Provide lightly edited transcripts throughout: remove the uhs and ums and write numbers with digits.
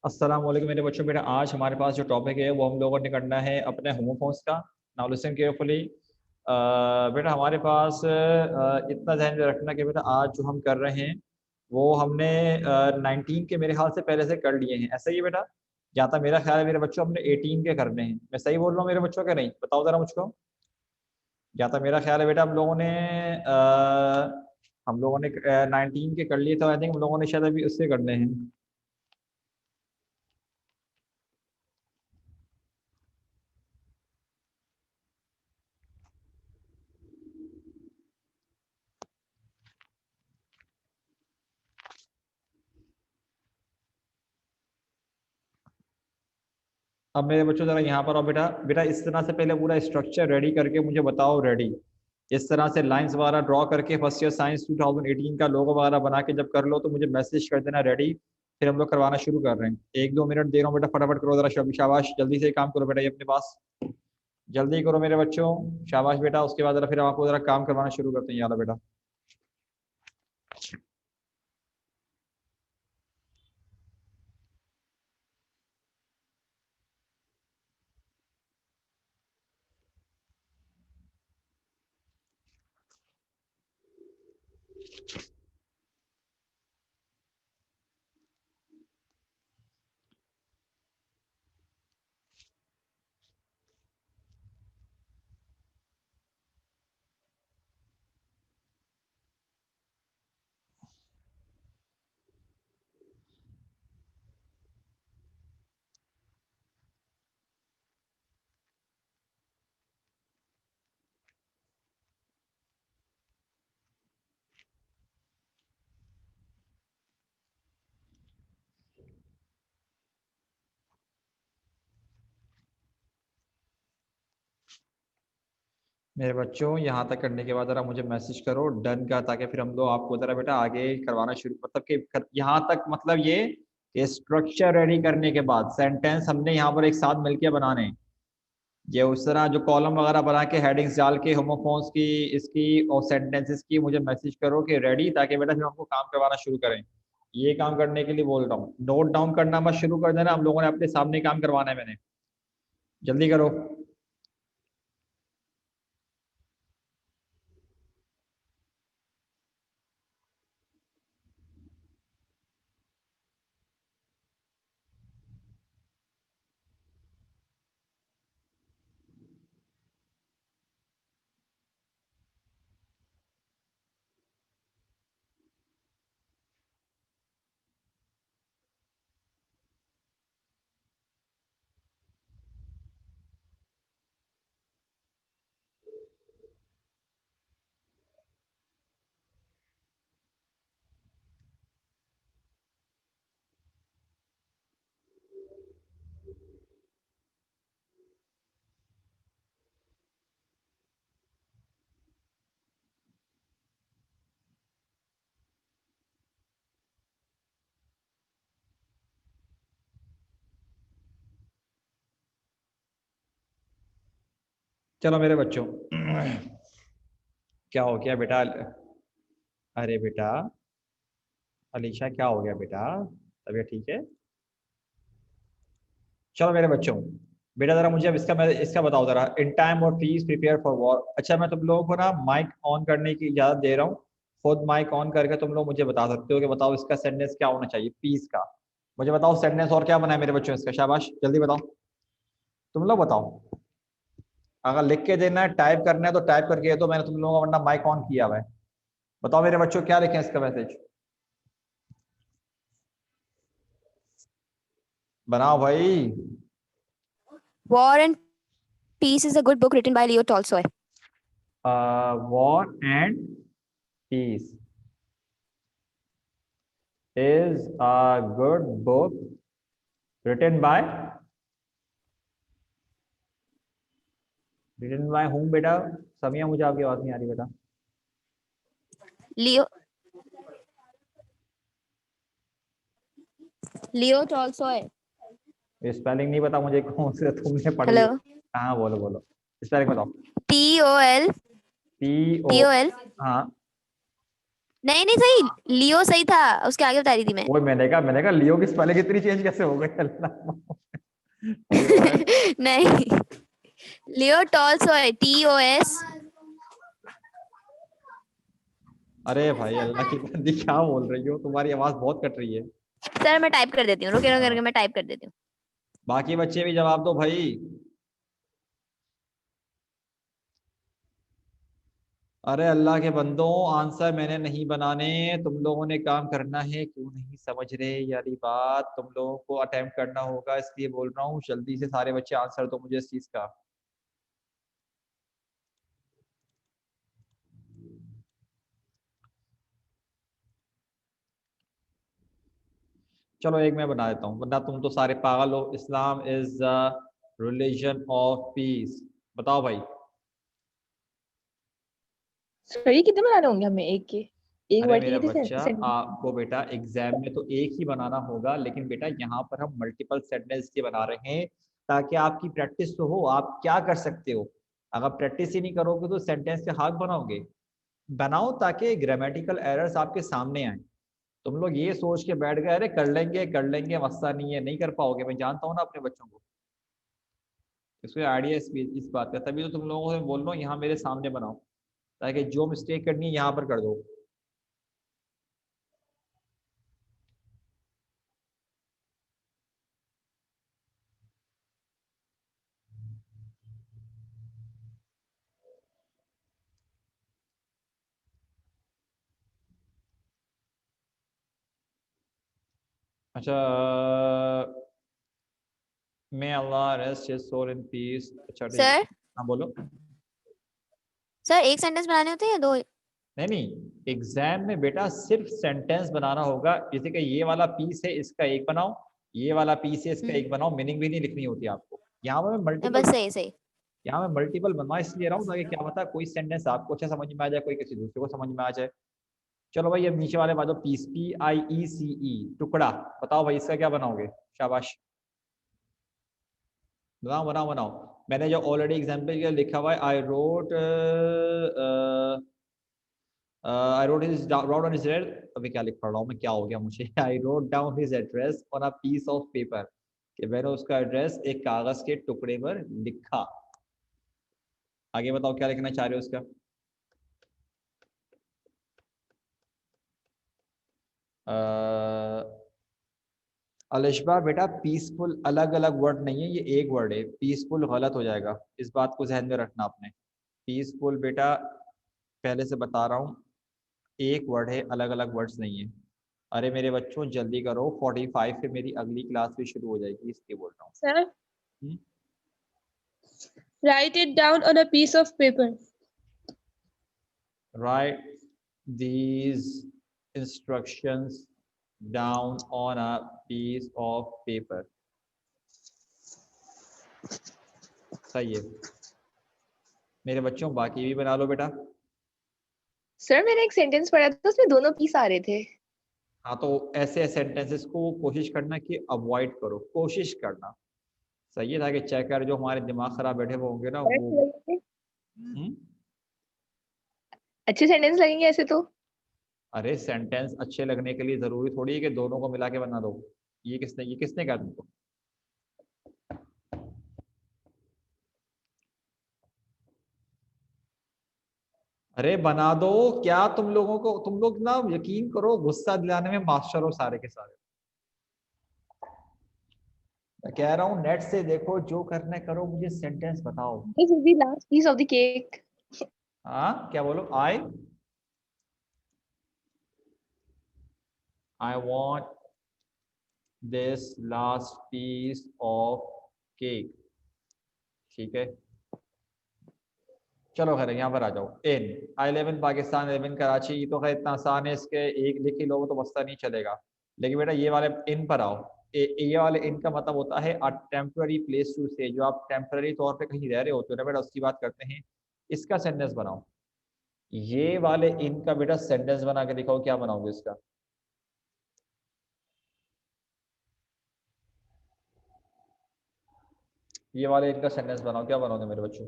अस्सलाम वालेकुम मेरे बच्चों। बेटा आज हमारे पास जो टॉपिक है वो हम लोगों ने करना है अपने होमोफोन्स का। Now listen carefully. बेटा हमारे पास इतना ध्यान में रखना कि बेटा आज जो हम कर रहे हैं वो हमने 19 के मेरे ख्याल से पहले से कर लिए हैं, ऐसा ही है बेटा? जहाँ तक मेरा ख्याल है मेरे बच्चों हमने 18 के करने हैं। मैं सही बोल रहा हूँ मेरे बच्चों का? नहीं बताओ ज़रा मुझको। जहाँ तक मेरा ख्याल है बेटा हम लोगों ने 19 के कर लिए, तो आई थिंक हम लोगों ने शायद अभी उससे करने हैं। अब मेरे बच्चों जरा यहाँ पर आओ बेटा। बेटा इस तरह से पहले पूरा स्ट्रक्चर रेडी करके मुझे बताओ। रेडी? इस तरह से लाइंस वगैरह ड्रॉ करके फर्स्ट ईयर साइंस 2018 का लोगो वगैरह बना के जब कर लो तो मुझे मैसेज कर देना रेडी। फिर हम लोग करवाना शुरू कर रहे हैं। 1-2 मिनट दे रहा हूँ बेटा, फटाफट करो जरा। शाबाश, जल्दी से काम करो बेटा, ये अपने पास जल्दी करो मेरे बच्चों। शाबाश बेटा। उसके बाद जरा फिर आपको जरा काम करवाना शुरू करते हैं। यार बेटा मेरे बच्चों यहाँ तक करने के बाद जरा मुझे मैसेज करो डन का, ताकि फिर हम लोग आपको जरा बेटा आगे करवाना शुरू, मतलब कि यहाँ तक मतलब ये स्ट्रक्चर रेडी करने के बाद सेंटेंस हमने यहाँ पर एक साथ मिलके बनाने हैं। ये उस तरह जो कॉलम वगैरह बना के हेडिंग्स डाल के होमोफोन्स की इसकी और सेंटेंसेस की मुझे मैसेज करो कि रेडी, ताकि बेटा फिर हमको काम करवाना शुरू करें। ये काम करने के लिए बोल रहा हूँ। नोट डाउन करना मत शुरू कर देना, हम लोगों ने अपने सामने काम करवाना है। मैंने जल्दी करो। चलो मेरे बच्चों क्या हो गया बेटा? अरे बेटा अलीशा, क्या हो गया बेटा? तबीयत ठीक है? चलो मेरे बच्चों, बेटा जरा मुझे अब इसका बताओ जरा। इन टाइम और प्लीज प्रिपेयर फॉर वॉर। अच्छा, मैं तुम लोगों को ना माइक ऑन करने की इजाजत दे रहा हूँ। खुद माइक ऑन करके तुम लोग मुझे बता सकते हो कि बताओ इसका सेंटेंस क्या होना चाहिए पीस का। मुझे बताओ सेंटेंस और क्या बना है मेरे बच्चों इसका। शाबाश, जल्दी बताओ। तुम लोग बताओ। अगर लिख के देना है, टाइप करना है तो टाइप करके दे दो। मैंने तुम लोगों का वरना माइक ऑन किया हुआ है। बताओ मेरे बच्चों क्या लिखें इसका मैसेज। बनाओ भाई। War and Peace is a good book written by Leo Tolstoy. War and Peace is a good book written by whom बेटा? समिया, मुझे आपकी आवाज नहीं आ रही बेटा। Leo Tolstoy. स्पेलिंग नहीं पता मुझे, कौन से तुमने पढ़ी है? Hello. हाँ बोलो बोलो, स्पेलिंग बताओ। Tol. T O। Tol. हाँ नहीं नहीं सही, लियो सही था, उसके आगे बता रही थी मैं। वो मैंने कहा लियो की स्पेलिंग इतनी चेंज कैसे हो गई अल्लाह। लियो है। नहीं, लियो टॉल्सॉय, TOS। अरे भाई अल्लाह की बंदी क्या बोल रही हो, तुम्हारी आवाज बहुत कट रही है। सर मैं टाइप कर देती हूँ, रुके रुके हाँ, रुके, मैं टाइप कर देती हूँ। बाकी बच्चे भी जवाब दो भाई। अरे अल्लाह के बंदों, आंसर मैंने नहीं बनाने, तुम लोगों ने काम करना है, क्यों नहीं समझ रहे यारी बात, तुम लोगों को अटेम्प्ट करना होगा, इसलिए बोल रहा हूँ जल्दी से सारे बच्चे आंसर दो मुझे इस चीज का। चलो एक मैं बना देता हूँ, वरना तुम तो सारे पागल हो। Islam is religion of peace. बताओ भाई। सर ये कितने बनाने होंगे हमें एक के? एक अरे वर्ड के मेरा कितने बच्चा, आपको बेटा एग्जाम में तो एक ही बनाना होगा, लेकिन बेटा यहाँ पर हम मल्टीपल सेंटेंस के बना रहे हैं ताकि आपकी प्रैक्टिस तो हो। आप क्या कर सकते हो, अगर प्रैक्टिस ही नहीं करोगे तो सेंटेंस के हाथ बनाओगे। बनाओ ताकि ग्रामेटिकल एरर्स आपके सामने आए। तुम लोग ये सोच के बैठ गए अरे कर लेंगे मसला नहीं है, नहीं कर पाओगे। मैं जानता हूँ ना अपने बच्चों को, इसको आइडिया इस बात का, तभी तो तुम लोगों से बोल रहा हूँ यहाँ मेरे सामने बनाओ, ताकि जो मिस्टेक करनी है यहाँ पर कर दो। अच्छा, may Allah rest his soul in peace. अच्छा ठीक है। सर, हाँ बोलो। सर एक सेंटेंस बनाने होते हैं या दो? नहीं नहीं, एग्जाम में बेटा सिर्फ सेंटेंस बनाना होगा, जैसे कि ये वाला पीस है इसका एक बनाओ, ये वाला पीस है इसका एक बनाओ, मीनिंग भी नहीं लिखनी होती आपको। यहाँ पर मैं मल्टीपल बस सही सही। यहाँ मैं मल्टीपल बनवा इसलिए रहा हूँ ताकि क्या पता कोई सेंटेंस आपको अच्छा समझ में आ जाए, कोई किसी दूसरे को समझ में आ जाए। चलो भाई, अब नीचे वाले बाजू पीस, PIECE, टुकड़ा। बताओ भाई इसका क्या बनाओगे। शाबाश, बनाओ बनाओ बनाओ। मैंने जो ऑलरेडी एग्जाम्पल के लिए लिखा हुआ है, I wrote his road on his अभी क्या लिख पढ़ रहा हूँ मैं, क्या हो गया मुझे। I wrote down his address on a piece of paper, कि मैंने उसका एड्रेस एक कागज के टुकड़े पर लिखा। आगे बताओ क्या लिखना चाह रहे हो उसका। अलिशबा बेटा, पीसफुल अलग अलग वर्ड नहीं है, ये एक वर्ड है। पीसफुल गलत हो जाएगा, इस बात को जहन में रखना आपने। पीसफुल बेटा पहले से बता रहा हूँ, एक वर्ड है, अलग अलग वर्ड्स नहीं है। अरे मेरे बच्चों जल्दी करो, 45 पे मेरी अगली क्लास भी शुरू हो जाएगी, इसलिए बोल रहा सर हूँ। write it down on a piece of paper. Write these instructions down on a piece of paper. सही है मेरे बच्चों, बाकी भी बना लो बेटा। सर मैंने एक सेंटेंस पढ़ा था उसमें दोनों पीस आ रहे थे। हाँ तो ऐसे सेंटेंसेस को कोशिश करना कि अवॉइड करो, कोशिश करना। सही है, ताकि चेकर जो हमारे दिमाग खराब बैठे हुए होंगे ना वो। अच्छे लगेंगे, हम्म। अच्छे सेंटेंस लगेंगे ऐसे तो। अरे सेंटेंस अच्छे लगने के लिए जरूरी थोड़ी है कि दोनों को मिला के बना दो। ये किसने कहा तुमको। अरे बना दो, क्या तुम लोगों को, तुम लोग ना यकीन करो गुस्सा दिलाने में मास्टर हो सारे के सारे। मैं कह रहा हूँ नेट से देखो, जो करना है करो, मुझे सेंटेंस बताओ। This is the last piece of the cake. हाँ क्या बोलो। I want this last piece of cake. ठीक है, चलो खैर यहाँ पर आ जाओ। In I live in Pakistan, live in Karachi, ये तो खैर इतना आसान है, इसके एक लिख ही लोगे तो मसला नहीं चलेगा। लेकिन बेटा ये वाले इन पर आओ। ये वाले इन का मतलब होता है a temporary place to stay, जो आप टेम्पररी तौर पे कहीं रह रहे होते हो ना बेटा, उसकी बात करते हैं। इसका सेंटेंस बनाओ। ये वाले इन का बेटा सेंटेंस बना के दिखाओ, क्या बनाओगे इसका। ये वाले इनका सेंटेंस बनाओ, क्या बनाओगे मेरे बच्चों।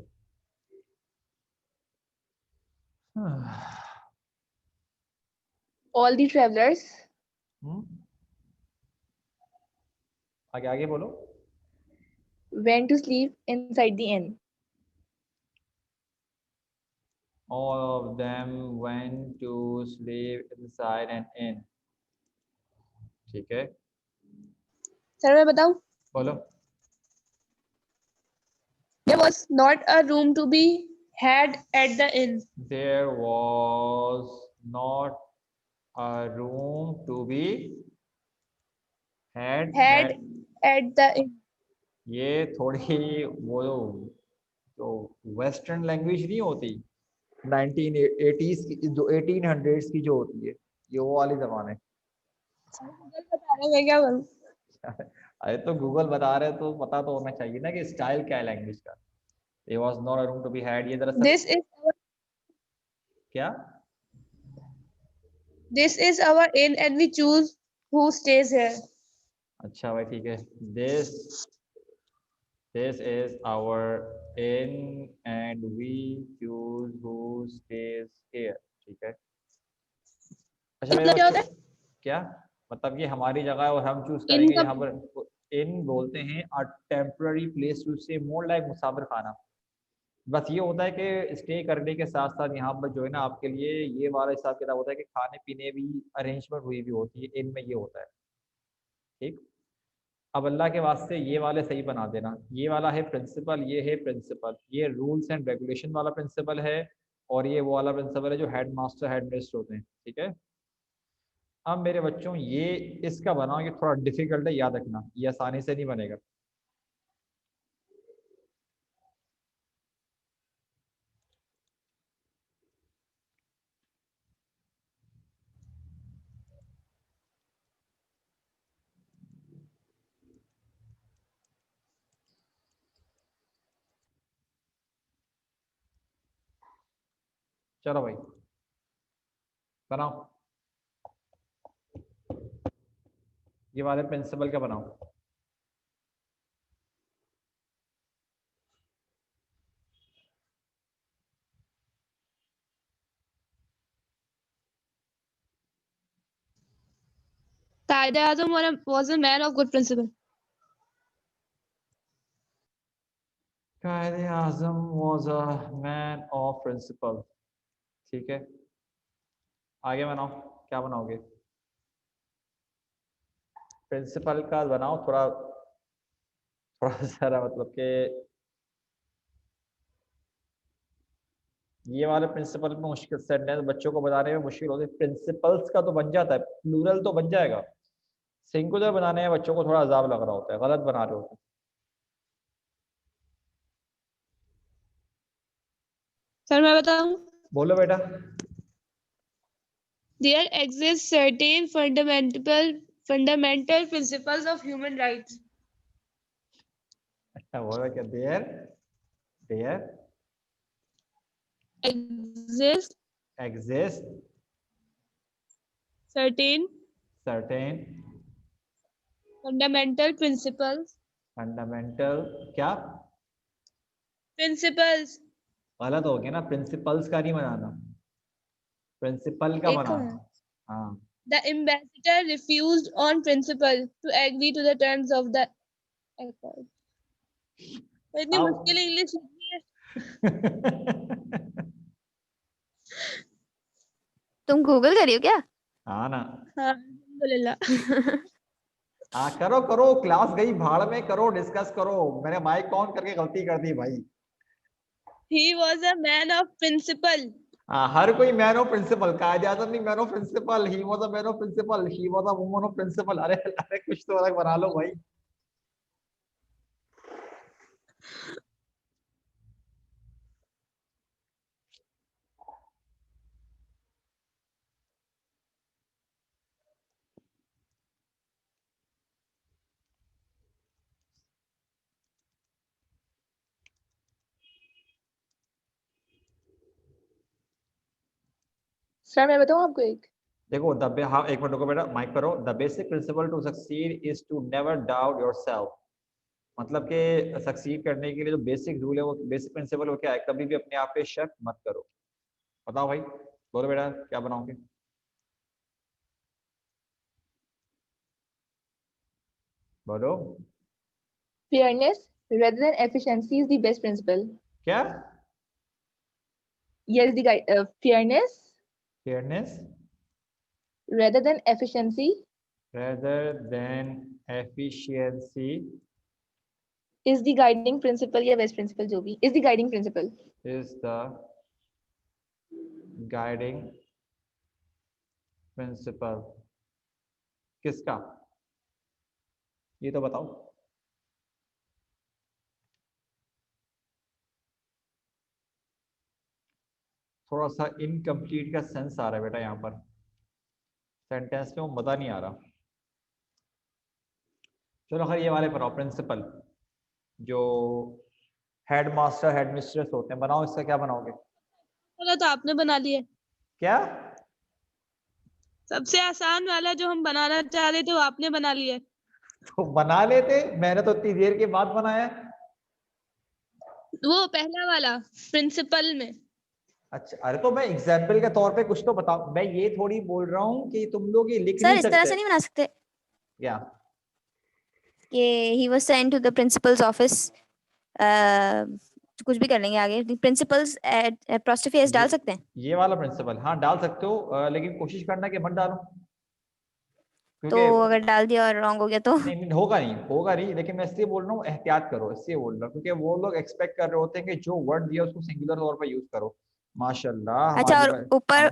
all the travelers आगे आगे बोलो। went to sleep inside the inn. All of them went to sleep inside an inn. ठीक है, सर मैं बताऊं? बोलो। There was not a room to be had at the inn. There was not a room to be had at the inn. ये थोड़ी वो जो western language नहीं होती 1980s की, जो 1800s की जो होती है, ये वो वाली जबान है। गूगल बता रहा है, मैं क्या करूं? अरे तो गूगल बता रहे तो पता तो होना चाहिए ना कि स्टाइल क्या है लैंग्वेज का। There was not a room to be had, ये दरअसल This is our क्या? this is our inn and we choose who stays here. अच्छा भाई ठीक है, this is our inn and we choose who stays here, ठीक है। अच्छा मेरे मतलब क्या होता बच्चों, है? क्या मतलब ये हमारी जगह है और हम चूज inn करेंगे का यहाँ पर। इन बोलते हैं a temporary place to stay, more like मुसाफिर खाना। बस ये होता है कि स्टे करने के साथ साथ यहाँ पर जो है ना आपके लिए ये वाला हिसाब किताब होता है कि खाने पीने भी अरेंजमेंट हुई भी होती है, इन में ये होता है। ठीक, अब अल्लाह के वास्ते ये वाले सही बना देना। ये वाला है प्रिंसिपल, ये है प्रिंसिपल, ये रूल्स एंड रेगुलेशन वाला प्रिंसिपल है और ये वो वाला प्रिंसिपल है जो हेड मास्टर हेड मिनिस्टर होते हैं। ठीक है, अब मेरे बच्चों ये इसका बनाओ, ये थोड़ा डिफिकल्ट है, याद रखना, ये आसानी से नहीं बनेगा। चलो भाई बनाओ, ये वाले प्रिंसिपल का बनाओ। Qaeda-e-Azam was a man of good principle. कायदे आजम was a man of principle। ठीक है, आगे बनाओ, क्या बनाओगे? प्रिंसिपल का बनाओ, थोड़ा थोड़ा सारा मतलब कि ये वाले प्रिंसिपल में मुश्किल सेंटेंस बच्चों को बताने में मुश्किल होती है। प्रिंसिपल्स का तो बन जाता है, प्लूरल तो बन जाएगा, सिंगुलर बनाने में बच्चों को थोड़ा अजाब लग रहा होता है, गलत बना रहे होते हैं। सर मैं बताऊं? बोलो बेटा। There exist certain fundamental principles of human rights. बोलो क्या? There Exist exist certain certain fundamental principles. fundamental क्या? Principles. गलत हो गया ना, प्रिंसिपल्स का नहीं बनाना, प्रिंसिपल का एक बनाना। हाँ The ambassador refused on principle to agree to the terms of the accord. इतनी अब मुश्किल इंग्लिश लिखी है। तुम गूगल कर रही हो क्या? हाँ ना, हाँ अल्हम्दुलिल्लाह। हाँ करो करो, क्लास गई भाड़ में, करो डिस्कस करो। मैंने माइक ऑन करके गलती कर दी भाई। He was a man of principle. हाँ, हर कोई मैन ऑफ प्रिंसिपल, कायदे आजम नहीं man of principle, he was a man of principle, he was a woman of principle. अरे अरे कुछ तो अलग बना लो भाई। सर मैं बताऊं आपको एक? देखो हाँ एक मिनट रुको बेटा, माइक करो। The basic principle to succeed is to never doubt yourself. मतलब कि सक्सीड करने के लिए जो बेसिक रूल है, वो बेसिक प्रिंसिपल वो क्या है? कभी भी अपने आप पे शक मत करो। बताओ भाई, बोलो बेटा क्या बनाओगे? बोलो। Fairness rather than efficiency is the best principle. क्या? Yes, the guide. Fairness fairness rather than efficiency rather than efficiency is the guiding principle या best principle जो भी is the guiding principle. is the guiding principle. किसका? ये तो बताओ। थोड़ा सा इनकम्प्लीट का सेंस आ रहा है बेटा यहाँ पर, सेंटेंस में वो मजा नहीं आ रहा। चलो खैर ये वाले बनाओ, प्रिंसिपल जो हेड मास्टर हेड मिस्ट्रेस होते हैं, बनाओ। इसका क्या बनाओगे? वाला तो आपने बना लिया। क्या? सबसे आसान वाला जो हम बनाना चाह रहे थे वो आपने बना लिया। तो बना लेते, मैंने तो इतनी देर के बाद बनाया। वो पहला वाला प्रिंसिपल में। अच्छा, अरे तो मैं एग्जाम्पल के तौर पे कुछ तो बताओ। मैं ये थोड़ी बोल रहा हूँ कि तुम लोग ये लिख सर नहीं इस तरह सकते से नहीं बना सकते क्या? कि he was sent to the principal's office, कुछ भी कर लेंगे आगे। प्रिंसिपल्स apostrophe s डाल सकते हैं। ये वाला प्रिंसिपल हाँ डाल सकते हो, लेकिन कोशिश करना कि मत डालो, तो क्योंकि अगर डाल दिया और रॉन्ग हो गया तो? नहीं होगा नहीं, होगा नहीं। लेकिन मैं इसलिए बोल रहा हूँ एहतियात करो, इसलिए बोल रहा हूँ क्योंकि वो लोग एक्सपेक्ट कर रहे होते हैं कि जो वर्ड दिया उसको सिंगुलर तौर पर यूज करो। माशाल्लाह अच्छा, हमारी और ऊपर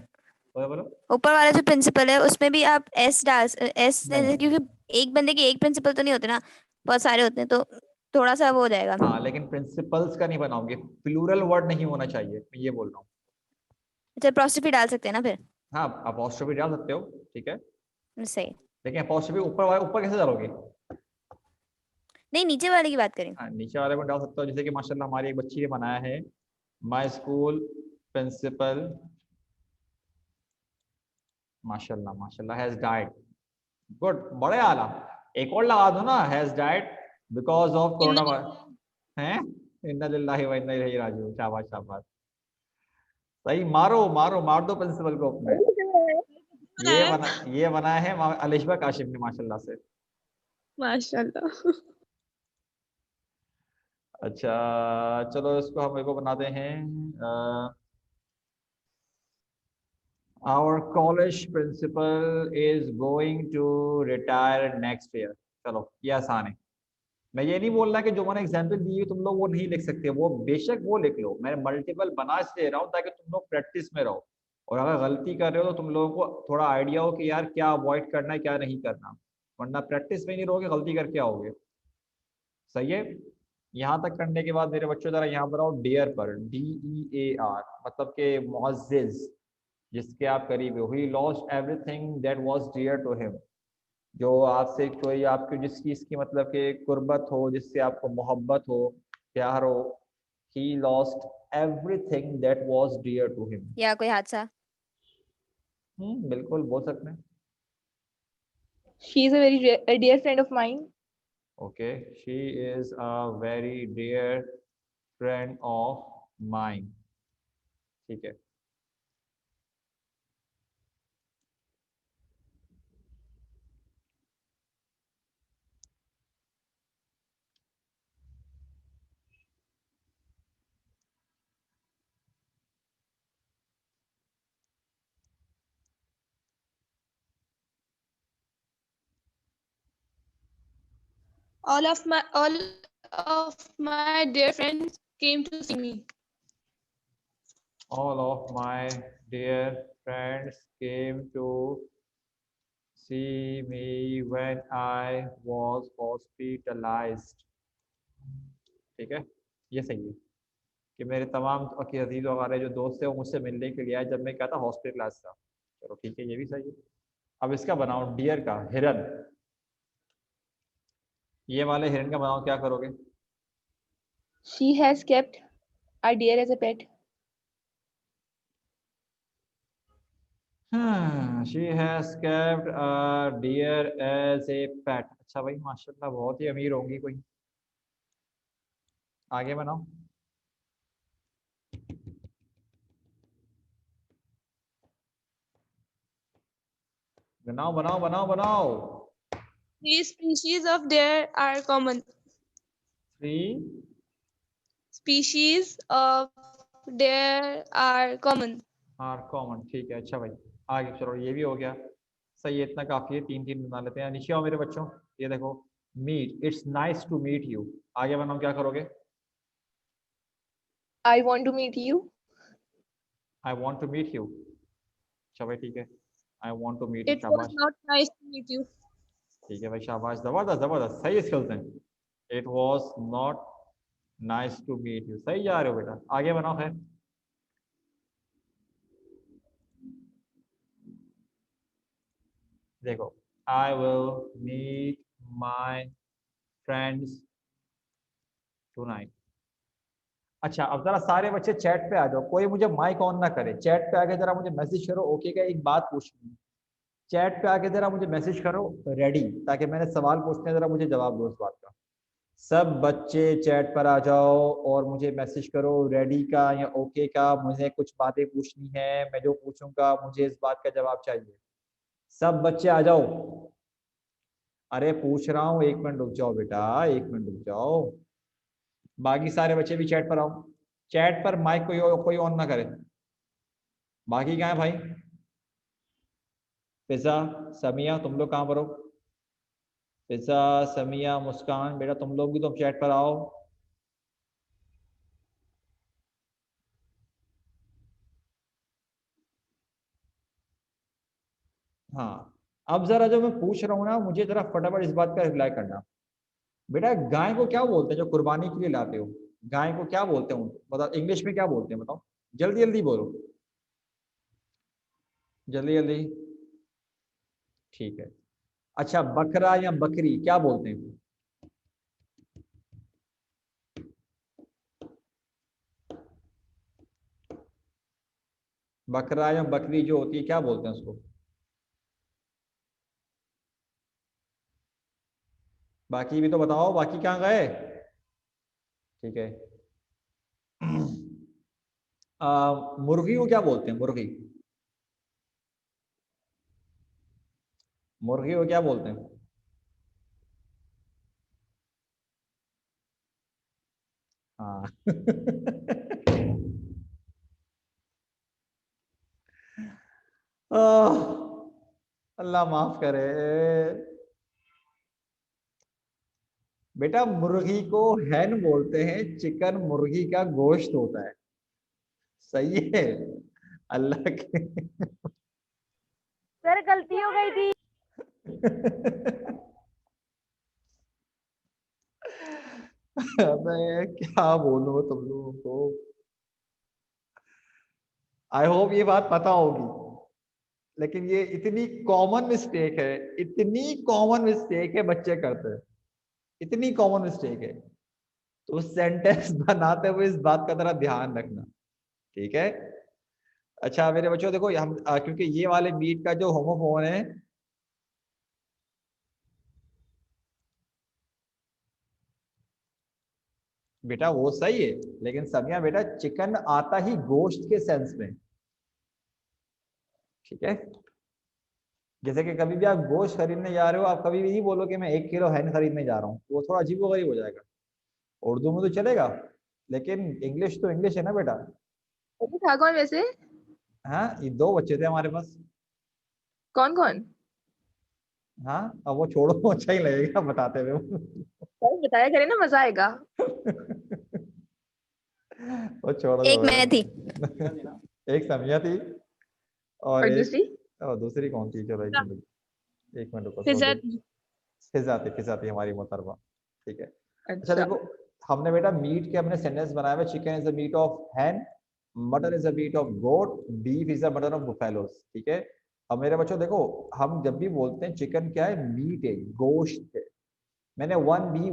बोलो बोलो। ऊपर वाला जो प्रिंसिपल है उसमें भी आप एस डाल एस, नहीं क्योंकि एक बंदे के एक प्रिंसिपल तो नहीं होते ना, बहुत सारे होते हैं, तो थोड़ा सा वो हो जाएगा। हाँ, लेकिन प्रिंसिपल्स का नहीं बनाओगे, प्लूरल वर्ड नहीं होना चाहिए, मैं ये बोल रहा हूँ। अच्छा, apostrophe डाल सकते हैं ना फिर? हाँ अपॉस्ट्रोफी डाल सकते हो, ठीक है, सही। लेकिन अपॉस्ट्रोफी ऊपर कैसे डालोगे? नहीं, नीचे वाले की बात करें। हाँ नीचे वाले में डाल सकते हो, जैसे कि माशाल्लाह हमारी एक बच्ची ने बनाया है, माय स्कूल प्रिंसिपल माशाल्लाह माशाल्लाह हैज डाइड। गुड, बड़े आला। एक और लगा दो ना, has died because of corona virus. हैं? इन्ना लिल्लाहि व इन्ना इलैहि राजिऊन। शाबाश शाबाश, सही। मारो मारो मार दो प्रिंसिपल को अपने। ये बना है अलिशबा काशिम ने माशाल्लाह से। माशाल्लाह। अच्छा चलो इसको हम एक को बनाते हैं। Our college principal is going to retire next year। चलो ये आसान है। मैं ये नहीं बोल रहा कि जो मैंने एग्जाम्पल दी है तुम लोग वो नहीं लिख सकते, वो बेशक वो लिख लो। मैं मल्टीपल बना इसलिए रहा हूँ ताकि तुम लोग प्रैक्टिस में रहो, और अगर गलती कर रहे हो तो तुम लोगों को थोड़ा आइडिया हो कि यार क्या अवॉइड करना है क्या नहीं करना, वरना प्रैक्टिस में नहीं रहोगे गलती करके आओगे। सही है। यहाँ तक करने के बाद मेरे बच्चों जरा यहाँ पर आओ डियर पर, DEAR, मतलब के मुअज़्ज़िज़, जिसके आप करीब हो। He lost everything that was dear to him, जो आपसे कोई आपकी जिस चीज की मतलब के कुर्बत हो, जिससे आपको मोहब्बत हो, प्यार हो। He lost everything that was dear to him. या कोई हादसा? बिल्कुल बोल सकते हैं। She is a very dear friend of mine. Okay, she is a very dear friend of mine. ठीक है। All of my dear friends came to see me. All of my dear friends came to see me when I was hospitalized। ठीक है, ये सही है कि मेरे तमाम अजीज वगैरह जो दोस्त थे वो मुझसे मिलने के लिए आए जब मैं क्या था, हॉस्पिटलाइज था। चलो ठीक है, ये भी सही है। अब इसका बनाओ डियर का, हिरन। ये वाले हिरन का बनाओ, क्या करोगे? She has kept a deer as a pet. She has kept a deer as a pet. अच्छा भाई माशाल्लाह, बहुत ही अमीर होंगी कोई। आगे बनाओ। बनाओ बनाओ बनाओ बनाओ। Three species of deer are common. 3 Species of deer are common. Are common, ठीक है। अच्छा भाई, आगे चलो, ये भी हो गया। सही है, इतना काफी है, 3 बना लेते हैं। नीचे आओ मेरे बच्चों, ये देखो, meet, it's nice to meet you. आगे बनाओ, क्या करोगे? I want to meet you. I want to meet you. अच्छा भाई, ठीक है, I want to meet you, It was शाबाश। not nice to meet you. ठीक है भाई, शाबाश, जबरदस्त जबरदस्त, सही स्किल्स हैं। It was not nice to meet you, सही जा रहे हो बेटा। आगे बनाओ है। देखो, I will meet my friends tonight. अच्छा, अब जरा सारे बच्चे चैट पे आ जाओ, कोई मुझे माइक ऑन ना करे, चैट पे आके जरा मुझे मैसेज करो, ओके का एक बात पूछनी है। चैट पे आके जरा मुझे मैसेज करो रेडी, ताकि मैंने सवाल पूछने, जरा मुझे जवाब दो इस बात का। सब बच्चे चैट पर आ जाओ और मुझे मैसेज करो रेडी का या ओके का। मुझे कुछ बातें पूछनी है, मैं जो पूछूंगा मुझे इस बात का जवाब चाहिए। सब बच्चे आ जाओ। अरे पूछ रहा हूँ, 1 मिनट रुक जाओ बेटा, 1 मिनट रुक जाओ। बाकी सारे बच्चे भी चैट पर आओ। चैट पर माइक कोई ऑन ना करे। बाकी कहाँ है भाई? फिजा, समिया, तुम लोग कहाँ पर हो? फिजा, समिया, मुस्कान, बेटा तुम लोग भी तो चैट पर आओ। हाँ, अब जरा जो मैं पूछ रहा हूँ ना, मुझे जरा फटाफट इस बात का रिप्लाई करना। बेटा गाय को क्या बोलते हैं जो कुर्बानी के लिए लाते हो? गाय को क्या बोलते हैं? बताओ, इंग्लिश में क्या बोलते हैं, बताओ, जल्दी जल्दी बोलो, जल्दी जल्दी। ठीक है। अच्छा, बकरा या बकरी क्या बोलते हैं? बकरा या बकरी जो होती है, क्या बोलते हैं उसको? बाकी भी तो बताओ, बाकी कहाँ गए? ठीक है। मुर्गी को क्या बोलते हैं? मुर्गी, मुर्गी को क्या बोलते हैं? हाँ। आह, अल्लाह माफ करे। बेटा मुर्गी को हैन बोलते हैं, चिकन मुर्गी का गोश्त होता है। सही है। अल्लाह के। सर गलती हो गई थी। अबे क्या बोलूं तुम लोगों को। आई होप ये बात पता होगी, लेकिन ये इतनी कॉमन मिस्टेक है, इतनी कॉमन मिस्टेक है बच्चे करते हैं, इतनी कॉमन मिस्टेक है। तो सेंटेंस बनाते हुए इस बात का जरा ध्यान रखना, ठीक है? अच्छा मेरे बच्चों देखो, हम क्योंकि ये वाले मीट का जो होमोफोन है, बेटा वो सही है, लेकिन समिया बेटा चिकन आता ही गोश्त के सेंस में, ठीक है? जैसे कि कभी भी आप गोश्त खरीदने जा रहे हो, आप कभी भी नहीं बोलो कि मैं 1 किलो हैन खरीदने जा रहा हूँ, वो थोड़ा अजीबोगरीब हो जाएगा। उर्दू में तो चलेगा, लेकिन इंग्लिश तो इंग्लिश है ना बेटा। अभी था कौन वैसे? हाँ, ये 2 बच्चे थे हमारे पास। कौन कौन? हाँ, अब वो छोड़ो, अच्छा ही लगेगा बताते हुए। सर बताया करें ना, मजा आएगा। वो छोड़ दो एक मैं थी। एक समिया थी और और एक, दूसरी? और दूसरी कौन थी? चलो 1 मिनट, 1 मिनट रुको, फिजा सोचो। फिजा थी हमारी मोहतरमा, ठीक है। अच्छा अच्छा। देखो, हमने बेटा मीट के हमने सेंटेंस बनाया हुआ, chicken is the meat of hen, mutton is the meat of goat, beef is the mutton of buffaloes, ठीक है। अब मेरे बच्चों देखो, हम जब भी बोलते हैं चिकन क्या है? मीट है, गोश्त है। मैंने 1B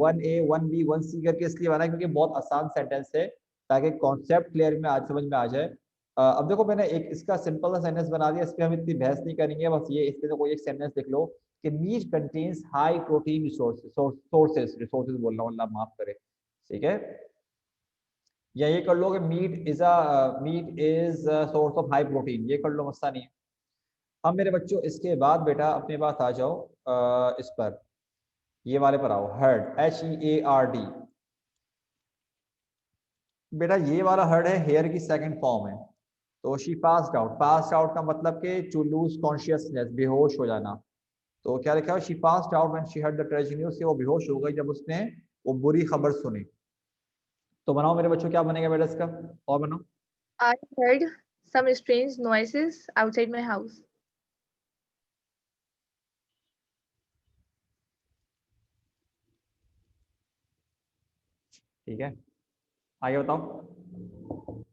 1A 1B 1C करके इसलिए बनाया क्योंकि बहुत आसान सेंटेंस है, ताकि कॉन्सेप्ट क्लियर में आज समझ में आ जाए। अब देखो, मैंने एक इसका सिंपल सा सेंटेंस बना दिया, इस पर हम इतनी बहस नहीं करेंगे, बस ये इस पे तो कोई एक सेंटेंस लिख लो कि meat contains high protein resources बोल रहा हूँ, अल्लाह माफ करे, ठीक है? या ये कर लो कि meat is source of high protein, ये कर लो, मसला नहीं है। अब मेरे बच्चों इसके बाद बेटा अपने पास आ जाओ इस पर, ये वाले पर आओ, हर्ड, HEARD। बेटा ये वाला हर्ड है, हेयर की सेकंड फॉर्म है। तो शी पास्ड आउट का मतलब कि टू लूज कॉन्शियसनेस, बेहोश हो जाना। तो क्या लिखा है, she passed out when she heard the tragedy news, वो बेहोश हो गई जब उसने वो बुरी खबर सुनी। तो बनाओ मेरे बच्चों क्या बनेगा बेटा इसका, और बनाओ। I heard some strange noises outside my house. ठीक है, आगे बताओ,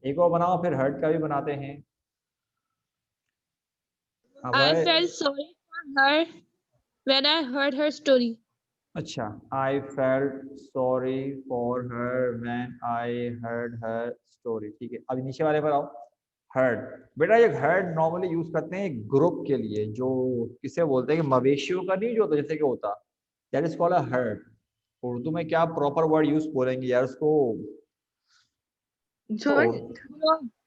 एक और बनाओ, फिर हर्ट का भी बनाते हैं। अब I felt sorry for her when I heard her story. अच्छा, I felt sorry for her when I heard her story। ठीक है, अब नीचे वाले पर आओ, हर्ड। बेटा ये हर्ड नॉर्मली यूज करते हैं ग्रुप के लिए, जो किसे बोलते हैं कि मवेशियों का नहीं जो होता, जैसे कि होता, that is called a herd. Urdu में क्या प्रॉपर वर्ड यूज बोलेंगे यार उसको, तो झुंड.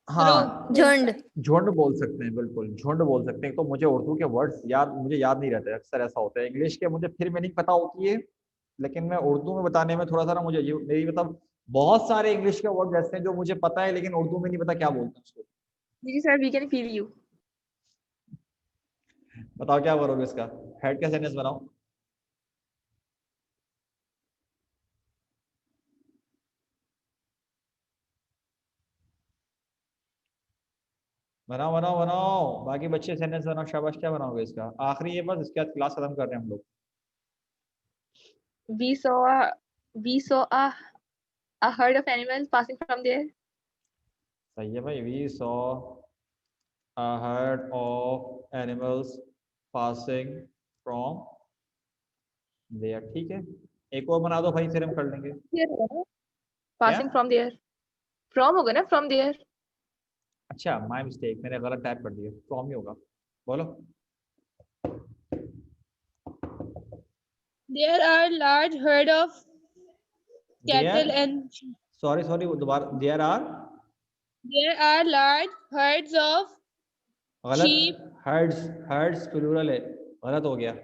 हाँ झुंड। झुंड बोल सकते हैं, बिल्कुल झुंड बोल सकते हैं। तो मुझे उर्दू के वर्ड्स मुझे याद नहीं रहते, अक्सर ऐसा होता है। इंग्लिश के मुझे फिर मीनिंग पता होती है, लेकिन मैं उर्दू में बताने में थोड़ा सा ना, मुझे मेरी मतलब बहुत सारे इंग्लिश के वर्ड ऐसे हैं जो मुझे पता है, लेकिन उर्दू में नहीं पता क्या बोलते हैं उसको। Didi sir, we can feel you. बताओ क्या करोगे इसका, हेड का सेंटेंस बनाओ। बनाओ बनाओ बनाओ, बाकी बच्चे सेंटेंस बनाओ, शाबाश। क्या बनाओगे इसका, आखिरी ये बस, इसके बाद क्लास खत्म कर रहे हैं हम लोग। We saw a herd of animals passing from there. सही है भाई, we saw a herd of animals passing from there। ठीक है, एक और बना दो भाई, फिर हम कर लेंगे। There होगा ना? क्या, Passing from there. From होगा ना, from there. अच्छा माय मिस्टेक, मैंने गलत टाइप कर दिया, फ्रॉम ही होगा। बोलो। There are large herd of cattle there, and sheep. Sorry sorry, दोबारा, there are, There are large herds of गलत, sheep. हर्ड्स, हर्ड्स प्लूरल है, गलत हो गया।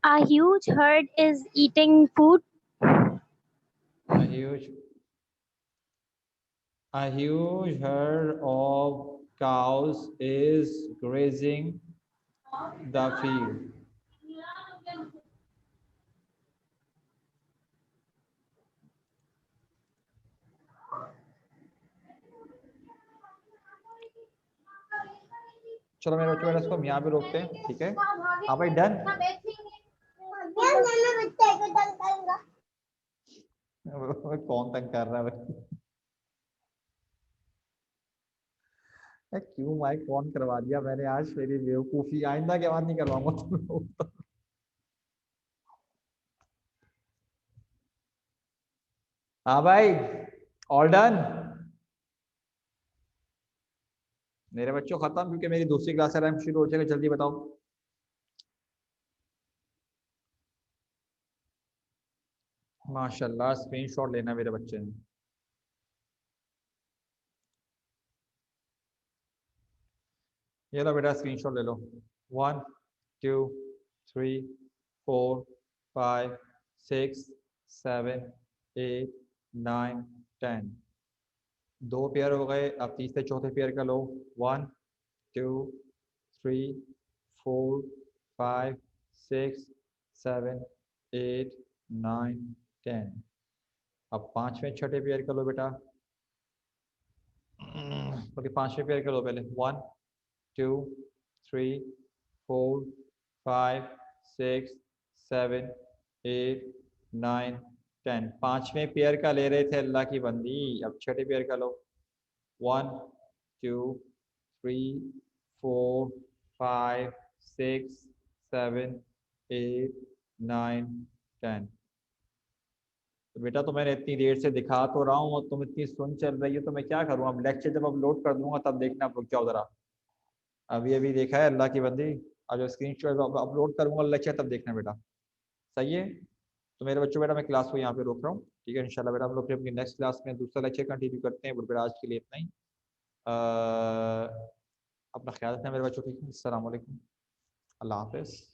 A huge herd is eating food. A huge, a huge herd of cows is grazing the field। चलो मेरे बच्चों, इसको हम यहाँ पे रोकते हैं, ठीक है। हाँ भाई, डन। कौन तंग कर रहा है भाई, क्यों माइक ऑन करवा दिया मैंने आज, मेरी बेवकूफी, आइंदा के बाद नहीं करवाऊंगा तुम लोग तो। हाँ भाई, ऑल डन मेरे बच्चों, खत्म, क्योंकि मेरी दूसरी क्लास है, शुरू हो जाएगा, जल्दी बताओ। माशाल्लाह, स्क्रीनशॉट लेना मेरे बच्चे ने। ये लो बेटा, स्क्रीनशॉट ले लो। 1 2 3 4 5 6 7 8 9 10, दो पेयर हो गए। अब तीसरे चौथे पेयर का लो। 1 2 3 4 5 6 7 8 9 10। अब पांचवें छठे पेयर का लो बेटा, ओके पांचवें पेयर का लो पहले। 1 2 3 4 5 6 7 8 9 10। पांचवें पेयर का ले रहे थे अल्लाह की बंदी, अब छठे पेयर का लो। 1 2 3 4 5 6 7 8 9 10। तो बेटा तो मैंने इतनी देर से दिखा तो रहा हूँ और तुम इतनी सुन चल रही हो, तो मैं क्या करूँ? अब लेक्चर जब अपलोड कर दूंगा तब देखना, आप रुक जाओ जरा। अभी अभी देखा है अल्लाह की बंदी, अब जो स्क्रीन शॉट अपलोड करूंगा लेक्चर तब देखना बेटा, सही है? तो मेरे बच्चों बेटा मैं क्लास को यहाँ पे रोक रहा हूँ, ठीक है? इंशाल्लाह बेटा हम लोग फिर अपनी नेक्स्ट क्लास में दूसरा लेक्चर कंटिन्यू करते हैं। बेटा आज के लिए इतना ही। अपना ख्याल रखना मेरे बच्चों, ठीक है? अस्सलाम वालेकुम, अल्लाह हाफिज़।